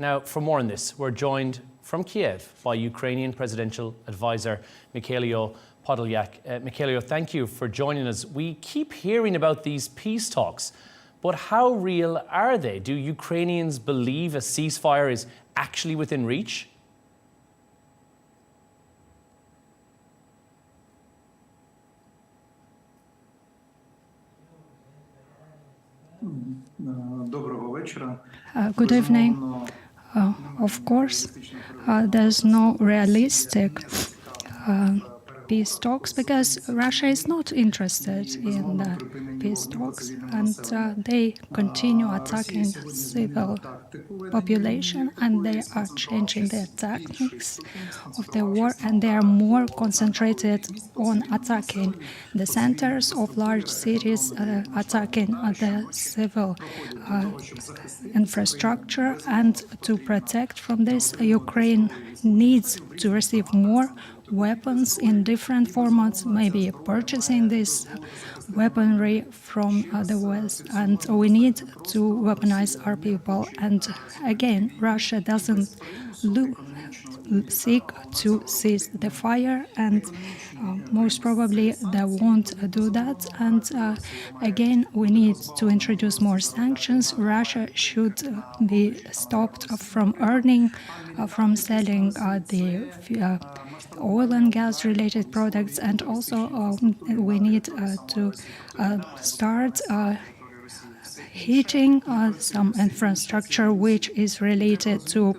Now, for more on this, we're joined from Kiev by Ukrainian Presidential Advisor Mykhailo Podolyak. Mykhailo, thank you for joining us. We keep hearing about these peace talks, but how real are they? Do Ukrainians believe a ceasefire is actually within reach? Good evening. Of course, there's no realistic peace talks because Russia is not interested in peace talks, and they continue attacking civil population, and they are changing their tactics of the war, and they are more concentrated on attacking the centers of large cities, attacking the civil infrastructure. And to protect from this, Ukraine needs to receive more weapons in different formats, maybe purchasing this weaponry from the West, and we need to weaponize our people. And again, Russia doesn't seek to cease the fire, and most probably they won't do that. And again, we need to introduce more sanctions. Russia should be stopped from earning from selling the oil and gas related products, and also we need to start heating some infrastructure which is related to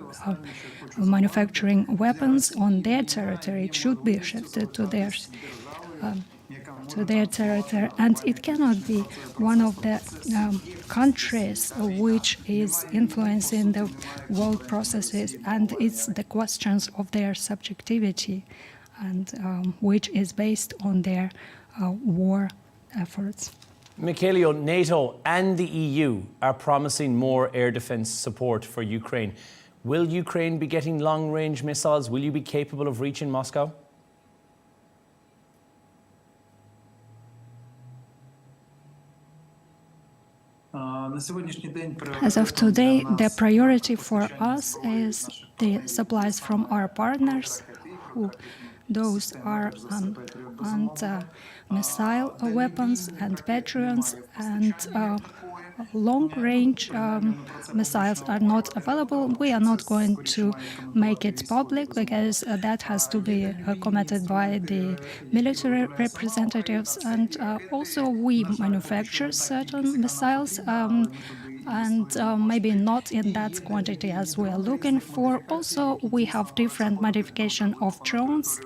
manufacturing weapons on their territory. It should be shifted to their territory, and it cannot be one of the countries which is influencing the world processes, and it's the questions of their subjectivity, and which is based on their war efforts. Mykhailo, NATO and the EU are promising more air defence support for Ukraine. Will Ukraine be getting long-range missiles? Will you be capable of reaching Moscow? As of today, the priority for us is the supplies from our partners. Those are missile weapons and Patriots, and long-range missiles are not available. We are not going to make it public because that has to be commented by the military representatives. And also we manufacture certain missiles, and maybe not in that quantity as we are looking for. Also, we have different modification of drones,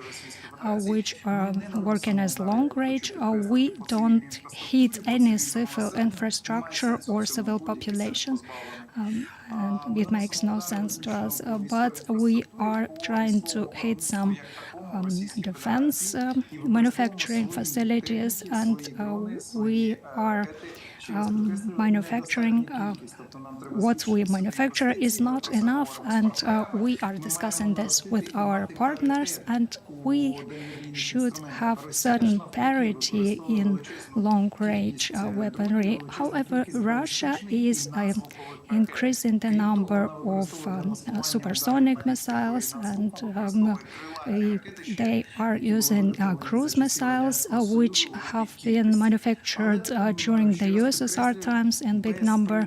which are working as long range. We don't hit any civil infrastructure or civil population, and it makes no sense to us. But we are trying to hit some defense manufacturing facilities, and we are manufacturing. What we manufacture is not enough, and we are discussing this with our partners, and we should have certain parity in long-range weaponry. However, Russia is increasing the number of supersonic missiles, and they are using cruise missiles, which have been manufactured during the USSR times in big number,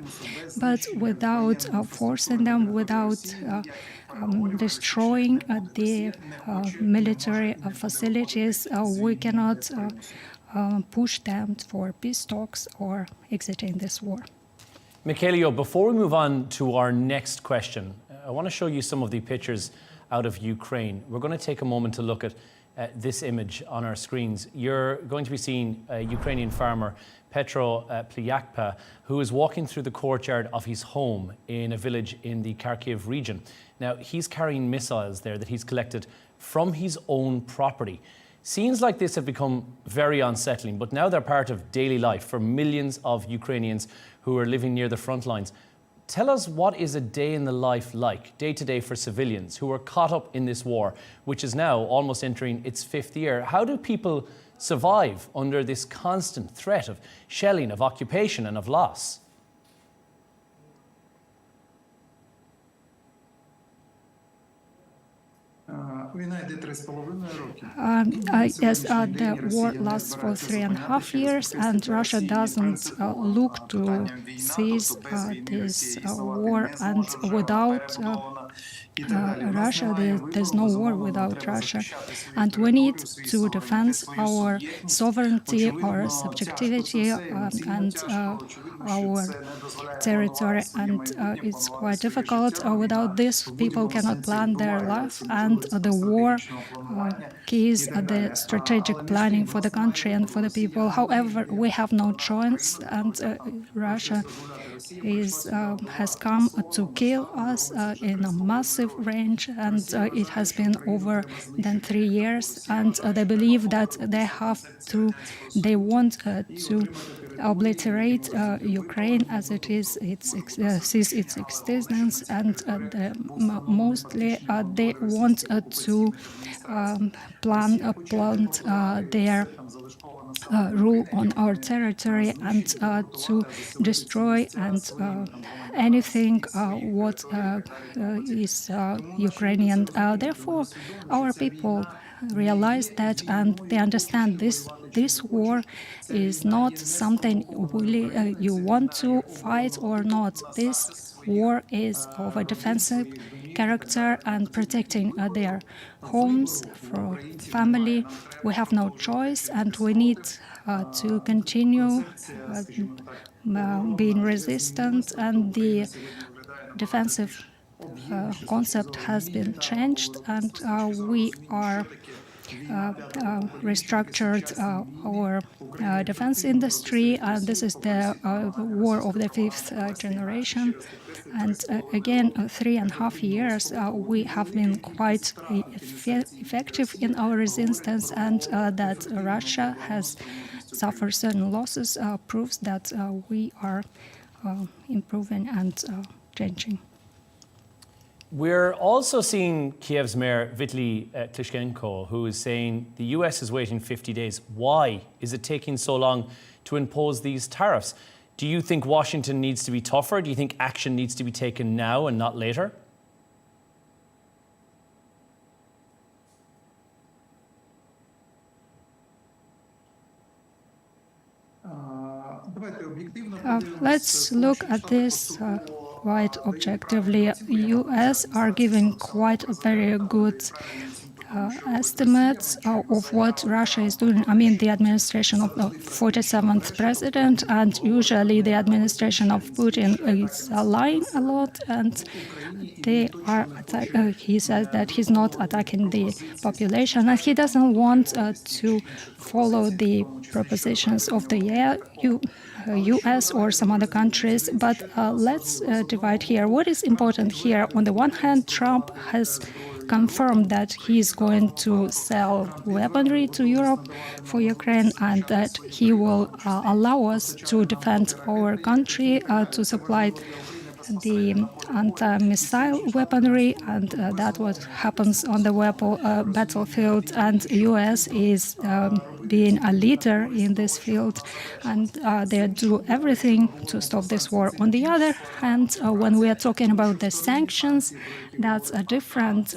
but without forcing them, without destroying the military facilities. We cannot push them for peace talks or exiting this war. Mykhailo, before we move on to our next question, I want to show you some of the pictures out of Ukraine. We're going to take a moment to look at this image on our screens. You're going to be seeing a Ukrainian farmer, Petro Plyakpa, who is walking through the courtyard of his home in a village in the Kharkiv region. Now, he's carrying missiles there that he's collected from his own property. Scenes like this have become very unsettling, but now they're part of daily life for millions of Ukrainians who are living near the front lines. Tell us, what is a day in the life like, day to day, for civilians who are caught up in this war, which is now almost entering its 5th year? How do people survive under this constant threat of shelling, of occupation and of loss? Yes, the war lasts for 3.5 years, and Russia doesn't look to cease this war. And without Russia, there's no war without Russia. And we need to defend our sovereignty, our subjectivity, and our territory. And it's quite difficult. Without this, people cannot plan their life. And the war keys the strategic planning for the country and for the people. However, we have no choice, and Russia has come to kill us in a massive range, and it has been over than 3 years. And they believe that they want to obliterate Ukraine as it is, cease its existence, and mostly they want to plant their rule on our territory and to destroy and anything what is Ukrainian. Therefore, our people realize that, and they understand this war is not something really you want to fight or not. This war is of a defensive character and protecting their homes for family. We have no choice, and we need to continue being resistant, and the defensive concept has been changed, and we are restructured our defense industry, and this is the war of the fifth generation. And again, 3.5 years, we have been quite effective in our resistance, and that Russia has suffered certain losses proves that we are improving and changing. We're also seeing Kiev's mayor, Vitaly Klitschko, who is saying the US is waiting 50 days. Why is it taking so long to impose these tariffs? Do you think Washington needs to be tougher? Do you think action needs to be taken now and not later? Let's look at this quite objectively. U.S. are giving quite a very good estimates of what Russia is doing. I mean, the administration of the 47th president, and usually the administration of Putin is lying a lot, and they are he says that he's not attacking the population, and he doesn't want to follow the propositions of the US or some other countries. But let's divide here. What is important here? On the one hand, Trump has confirmed that he is going to sell weaponry to Europe for Ukraine, and that he will allow us to defend our country, to supply the anti-missile weaponry, and that's what happens on the battlefield. And U.S. is being a leader in this field, and they do everything to stop this war. On the other hand, when we are talking about the sanctions, that's a different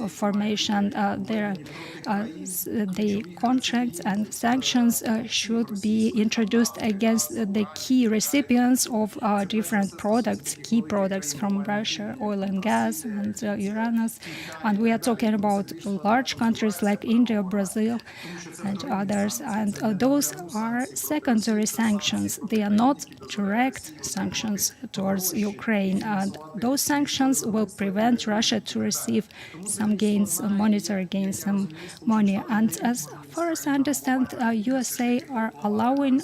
formation. The contracts and sanctions should be introduced against the key recipients of different products, key products from Russia, oil and gas and Uranus. And we are talking about large countries like India, Brazil, and others. And those are secondary sanctions. They are not direct sanctions towards Ukraine. And those sanctions will prevent Russia to receive some gains, monetary gains, some money. And as far as I understand, USA are allowing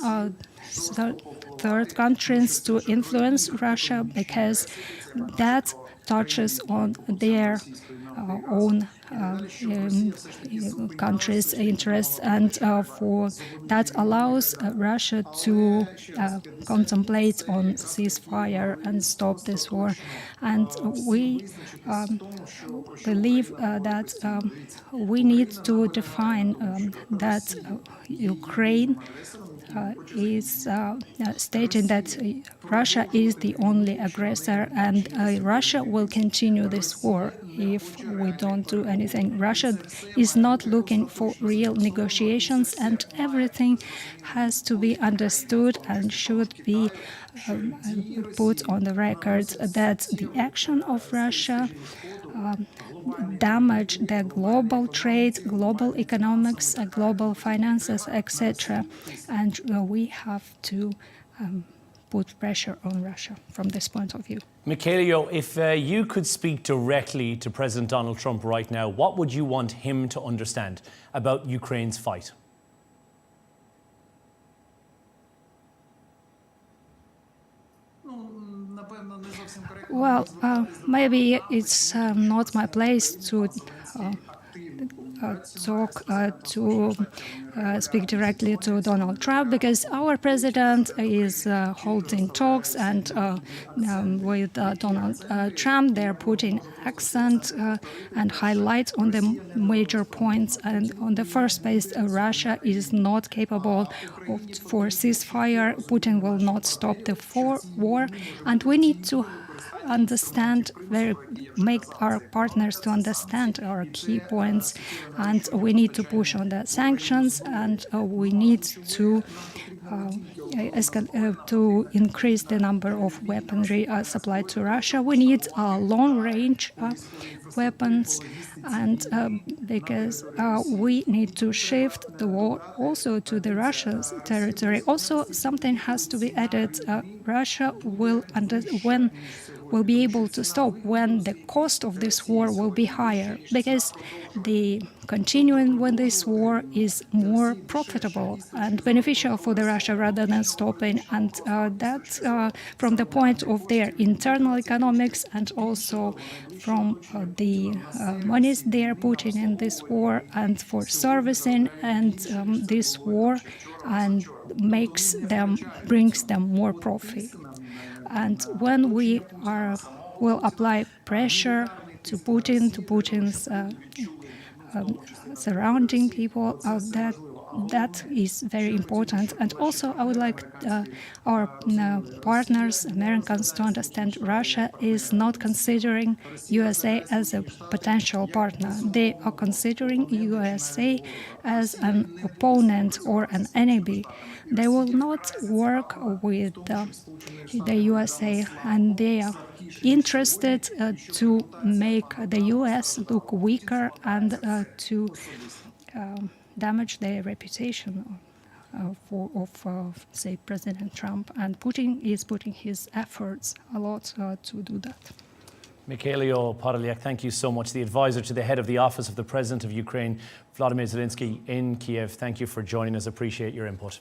third countries to influence Russia because that touches on their own countries' interests, and for that allows Russia to contemplate on ceasefire and stop this war. And we believe that we need to define that Ukraine is stating that Russia is the only aggressor, and Russia will continue this war if we don't do anything. Russia is not looking for real negotiations, and everything has to be understood and should be put on the record that the action of Russia damage the global trade, global economics, global finances, etc. And we have to put pressure on Russia from this point of view. Mykhailo, if you could speak directly to President Donald Trump right now, what would you want him to understand about Ukraine's fight? Well, maybe it's not my place to speak directly to Donald Trump, because our president is holding talks, and with Donald Trump they're putting accent and highlight on the major points. And on the first place, Russia is not capable for ceasefire. Putin will not stop the war, and we need to make our partners to understand our key points, and we need to push on the sanctions, and we need to increase the number of weaponry supplied to Russia. We need long-range weapons, and because we need to shift the war also to the Russia's territory. Also, something has to be added. Russia will be able to stop when the cost of this war will be higher, because the continuing with this war is more profitable and beneficial for the Russia rather than stopping, and that's from the point of their internal economics, and also from the monies they are putting in this war and for servicing and this war, and brings them more profit. And when we will apply pressure to Putin's surrounding people, that is very important. And also, I would like our partners, Americans, to understand Russia is not considering USA as a potential partner. They are considering USA as an opponent or an enemy. They will not work with the USA, and they are interested to make the US look weaker and to damage their reputation say, President Trump. And Putin is putting his efforts a lot to do that. Mykhailo Podolyak, thank you so much. The advisor to the head of the office of the President of Ukraine, Volodymyr Zelenskyy, in Kiev. Thank you for joining us. Appreciate your input.